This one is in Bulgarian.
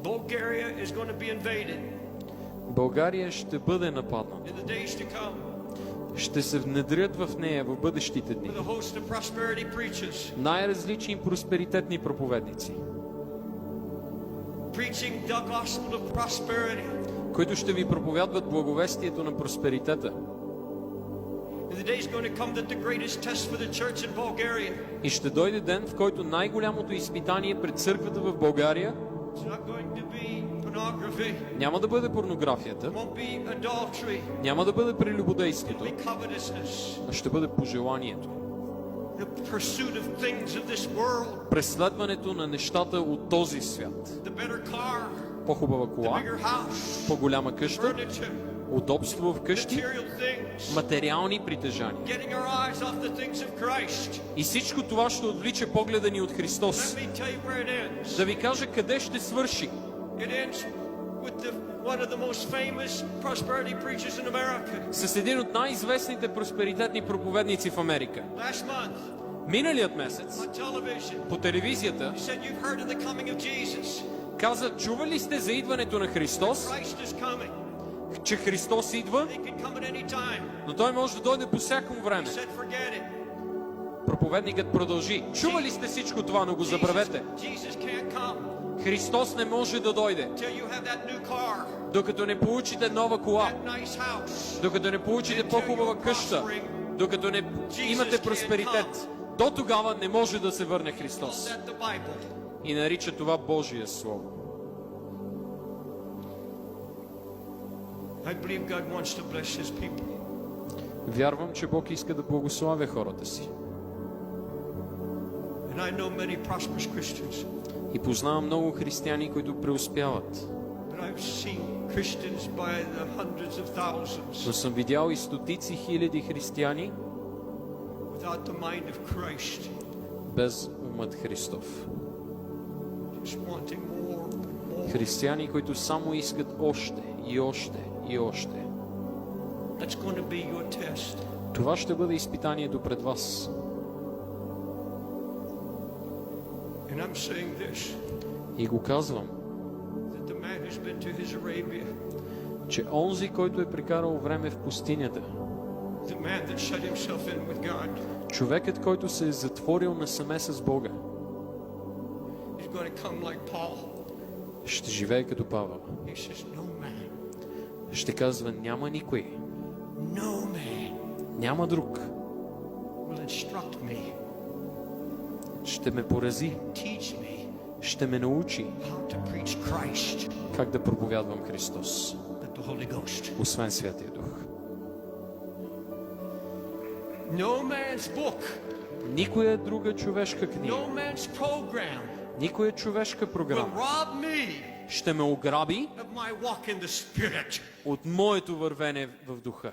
Bulgaria is going to be invaded България ще бъде нападната. in the days to come Ще се внедрят в нея в бъдещите дни with a host of prosperity preachers най-различни просперитетни проповедници, preaching the gospel of prosperity. които ще ви проповядват благовестието на просперитета. And the day is going to come that the greatest test for the church in Bulgaria, И ще дойде ден, в който най-голямото изпитание пред църквата в България it's not going to be pornography, няма да бъде порнографията, won't be adultery, няма да бъде it'll прелюбодейството, be covetousness, а ще бъде пожеланието. the pursuit of things of this world, Преследването на нещата от този свят. the better car, По-хубава the кола, bigger house, по-голяма къща, furniture, удобство в къщи, material things, материални притежания. getting our eyes off the things of Christ. И всичко това ще отвлича погледа ни от Let Христос. me tell you where it ends. Да ви кажа къде ще свърши. It ends with one of the most famous prosperity preachers in America. С един от най-известните просперитетни проповедници в Америка. Last month, Миналият месец on television, по телевизията he said, "You've heard of the coming of Jesus. каза: чували сте за идването на Христос? Christ is coming. Че Христос идва, He can come at any time." но Той може да дойде по всяко He време. said, "Forget it. Проповедникът продължи: чували сте всичко това, но го забравете. Jesus can't come Христос не може да дойде, till you have that new car, докато не получите нова кола, that nice house." докато не получите по-хубава къща, докато не имате просперитет. До тогава не може да се върне Calls Христос. that the Bible. И нарича това Божие Слово. I believe God wants to bless His people. Вярвам, че Бог иска да благославя хората си. And I know many prosperous Christians, И познавам много християни, които преуспяват. but I've seen Christians by the hundreds of thousands Но съм видял и стотици хиляди християни without the mind of Christ, без умът Христов. just wanting more and more. Християни, които само искат още и още и още. That's going to be your test. Това ще бъде изпитанието пред вас. And I'm saying this, И го казвам, that the man who's been to his Arabia, че онзи, който е прекарал време в пустинята, the man that shut himself in with God, човекът, който се е затворил насаме с Бога, is going to come like Paul. ще живее като Павел. He says, "No man, Ще казва: няма никой, no man няма друг. will instruct me, Ще ме порази, teach me ще ме научи how to preach Christ как да проповядвам Христос, but the Holy Ghost." освен Святия Дух. No man's book, Никоя друга човешка книга, no man's program никоя човешка will програма rob me ще ме ограби of my walk in the Spirit. от моето вървене в духа.